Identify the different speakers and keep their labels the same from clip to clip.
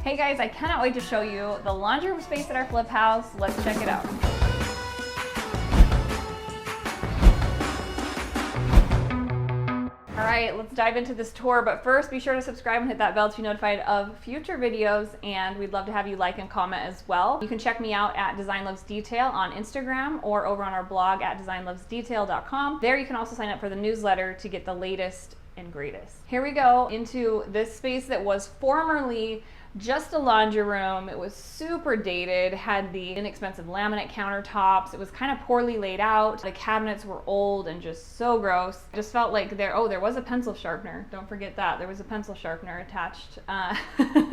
Speaker 1: Hey guys, I cannot wait to show you the laundry room space at our flip house. Let's check it out. All right, let's dive into this tour, but first be sure to subscribe and hit that bell to be notified of future videos, and we'd love to have you like and comment as well. You can check me out at Design Loves Detail on Instagram or over on our blog at designlovesdetail.com. There you can also sign up for the newsletter to get the latest and greatest. Here we go into this space that was formerly just a laundry room. It was super dated, had the inexpensive laminate countertops. It was kind of poorly laid out. The cabinets were old and just so gross. Just felt like there was a pencil sharpener. Don't forget that. There was a pencil sharpener attached.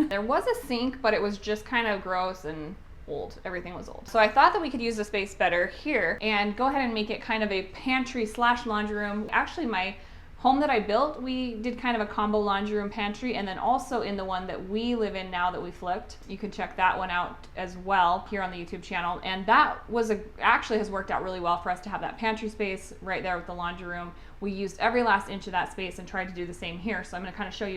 Speaker 1: There was a sink, but it was just kind of gross and old. Everything was old. So I thought that we could use the space better here and go ahead and make it kind of a pantry slash laundry room. Actually, my home that I built, we did kind of a combo laundry room pantry, and then also in the one that we live in now that we flipped. You can check that one out as well here on the YouTube channel. And that was actually has worked out really well for us to have that pantry space right there with the laundry room. We used every last inch of that space and tried to do the same here. So I'm gonna kind of show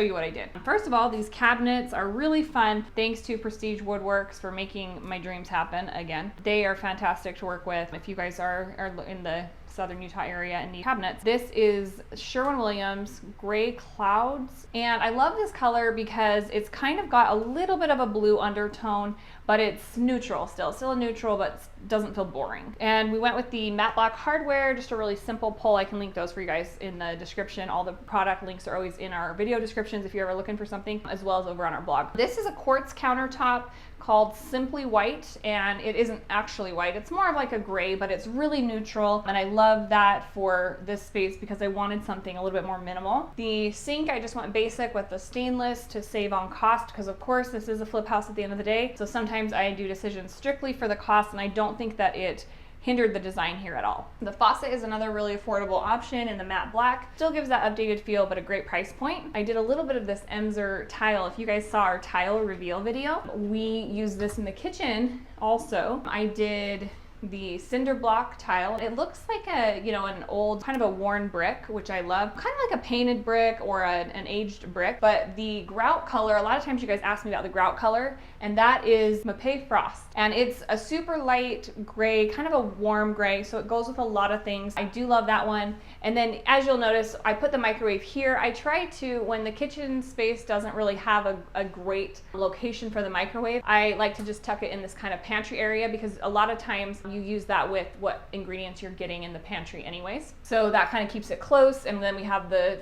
Speaker 1: you what I did. First of all, these cabinets are really fun. Thanks to Prestige Woodworks for making my dreams happen again. They are fantastic to work with. If you guys are in the Southern Utah area and need cabinets. This is Sherwin-Williams Gray Clouds, and I love this color because it's kind of got a little bit of a blue undertone, but it's neutral still a neutral, but doesn't feel boring. And we went with the matte black hardware, just a really simple pull. I can link those for you guys in the description. All the product links are always in our video descriptions if you're ever looking for something, as well as over on our blog. This is a quartz countertop called Simply White, and it isn't actually white. It's more of like a gray, but it's really neutral, and I love that for this space because I wanted something a little bit more minimal. The sink, I just went basic with the stainless to save on cost, because of course this is a flip house at the end of the day, so sometimes I do decisions strictly for the cost, and I don't think that it hindered the design here at all. The faucet is another really affordable option in the matte black. Still gives that updated feel, but a great price point. I did a little bit of this Emser tile. If you guys saw our tile reveal video, we used this in the kitchen also. I did the cinder block tile. It looks like an old, kind of a worn brick, which I love. Kind of like a painted brick or an aged brick, but the grout color, a lot of times you guys ask me about the grout color, and that is Mape Frost. And it's a super light gray, kind of a warm gray, so it goes with a lot of things. I do love that one. And then as you'll notice, I put the microwave here. I try to, when the kitchen space doesn't really have a great location for the microwave, I like to just tuck it in this kind of pantry area, because a lot of times you use that with what ingredients you're getting in the pantry anyways. So that kind of keeps it close. And then we have the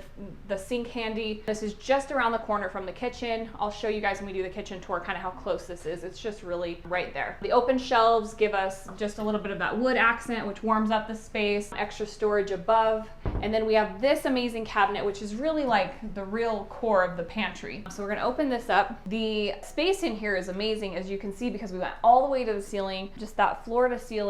Speaker 1: sink handy. This is just around the corner from the kitchen. I'll show you guys when we do the kitchen tour kind of how close this is. It's just really right there. The open shelves give us just a little bit of that wood accent, which warms up the space, extra storage above. And then we have this amazing cabinet, which is really like the real core of the pantry. So we're gonna open this up. The space in here is amazing, as you can see, because we went all the way to the ceiling. Just that floor to ceiling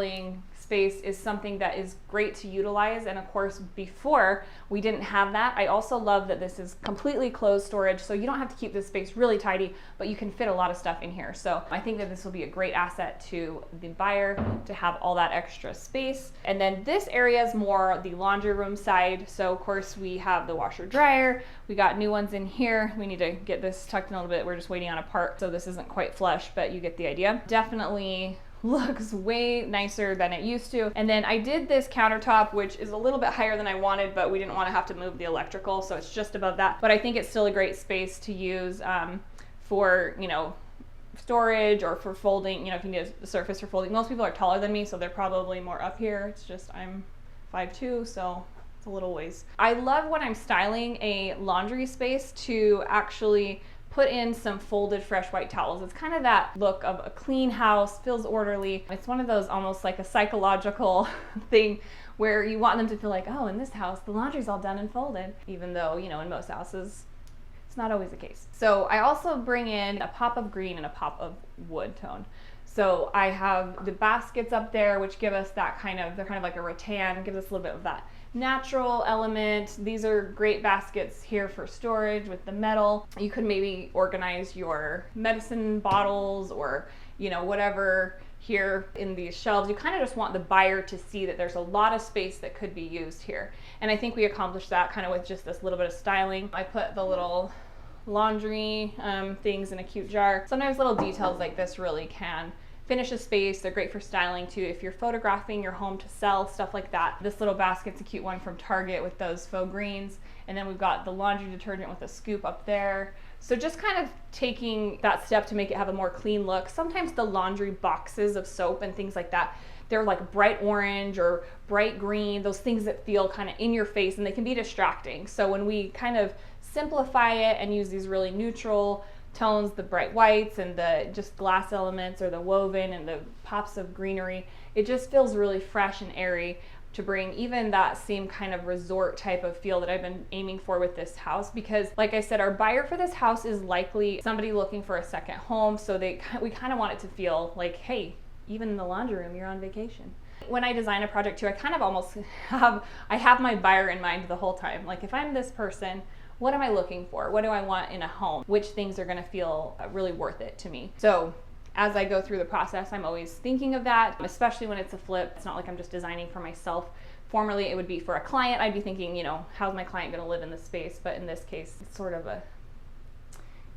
Speaker 1: space is something that is great to utilize. And of course, before we didn't have that. I also love that this is completely closed storage, so you don't have to keep this space really tidy, but you can fit a lot of stuff in here. So I think that this will be a great asset to the buyer to have all that extra space. And then this area is more the laundry room side. So of course we have the washer dryer. We got new ones in here. We need to get this tucked in a little bit. We're just waiting on a part, so this isn't quite flush, but you get the idea. Definitely looks way nicer than it used to. And then I did this countertop, which is a little bit higher than I wanted, but we didn't want to have to move the electrical, so it's just above that. But I think it's still a great space to use for, storage or for folding, if you need a surface for folding. Most people are taller than me, so they're probably more up here. It's just I'm 5'2", so it's a little ways. I love when I'm styling a laundry space to actually put in some folded fresh white towels. It's kind of that look of a clean house, feels orderly. It's one of those almost like a psychological thing where you want them to feel like, oh, in this house, the laundry's all done and folded, even though, in most houses, it's not always the case. So I also bring in a pop of green and a pop of wood tone. So I have the baskets up there, which give us that they're kind of like a rattan, gives us a little bit of that natural element. These are great baskets here for storage with the metal. You could maybe organize your medicine bottles or, whatever here in these shelves. You kind of just want the buyer to see that there's a lot of space that could be used here. And I think we accomplished that kind of with just this little bit of styling. I put the little laundry things in a cute jar. Sometimes little details like this really can finish a space. They're great for styling too. If you're photographing your home to sell, stuff like that. This little basket's a cute one from Target with those faux greens. And then we've got the laundry detergent with a scoop up there. So just kind of taking that step to make it have a more clean look. Sometimes the laundry boxes of soap and things like that, they're like bright orange or bright green, those things that feel kind of in your face, and they can be distracting. So when we kind of simplify it and use these really neutral tones, the bright whites and the just glass elements or the woven and the pops of greenery, it just feels really fresh and airy to bring even that same kind of resort type of feel that I've been aiming for with this house. Because like I said, our buyer for this house is likely somebody looking for a second home. So we kind of want it to feel like, hey, even in the laundry room, you're on vacation. When I design a project too, I kind of almost have my buyer in mind the whole time. Like if I'm this person, what am I looking for? What do I want in a home? Which things are gonna feel really worth it to me? So as I go through the process, I'm always thinking of that, especially when it's a flip. It's not like I'm just designing for myself. Formerly, it would be for a client. I'd be thinking, you know, how's my client gonna live in this space? But in this case, it's sort of a,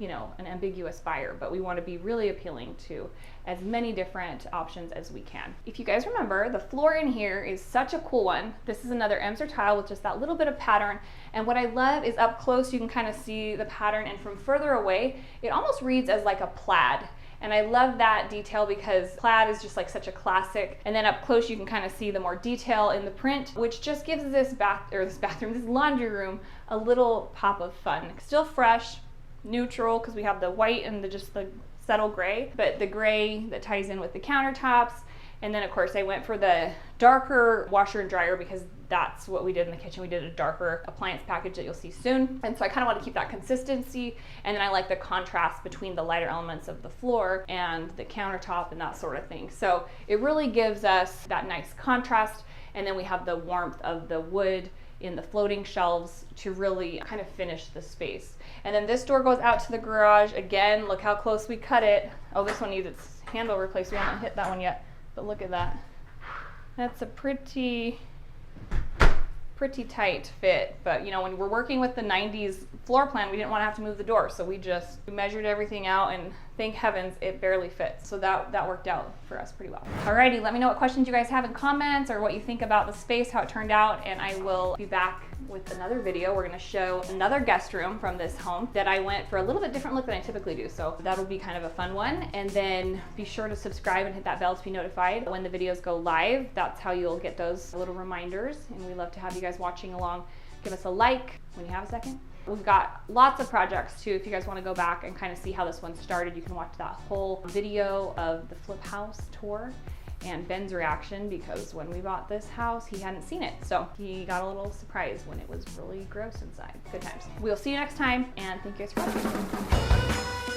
Speaker 1: you know, an ambiguous buyer, but we want to be really appealing to as many different options as we can. If you guys remember, the floor in here is such a cool one. This is another Emser tile with just that little bit of pattern. And what I love is up close, you can kind of see the pattern, and from further away, it almost reads as like a plaid. And I love that detail because plaid is just like such a classic. And then up close, you can kind of see the more detail in the print, which just gives this laundry room a little pop of fun. Still fresh, neutral, because we have the white and just the subtle gray, but the gray that ties in with the countertops. And then of course I went for the darker washer and dryer because that's what we did in the kitchen. We did a darker appliance package that you'll see soon. And so I kind of want to keep that consistency. And then I like the contrast between the lighter elements of the floor and the countertop and that sort of thing. So it really gives us that nice contrast. And then we have the warmth of the wood in the floating shelves to really kind of finish the space. And then this door goes out to the garage. Again, look how close we cut it. Oh, this one needs its handle replaced. We haven't hit that one yet, but look at that. That's a pretty tight fit. But you know, when we're working with the 90s floor plan, we didn't want to have to move the door. So we measured everything out, and thank heavens it barely fits. So that worked out for us pretty well. Alrighty, let me know what questions you guys have in comments or what you think about the space, how it turned out, and I will be back with another video. We're gonna show another guest room from this home that I went for a little bit different look than I typically do. So that'll be kind of a fun one. And then be sure to subscribe and hit that bell to be notified when the videos go live. That's how you'll get those little reminders. And we love to have you guys watching along. Give us a like when you have a second. We've got lots of projects too. If you guys want to go back and kind of see how this one started, you can watch that whole video of the flip house tour and Ben's reaction, because when we bought this house, he hadn't seen it. So he got a little surprised when it was really gross inside. Good times. We'll see you next time, and thank you guys for watching.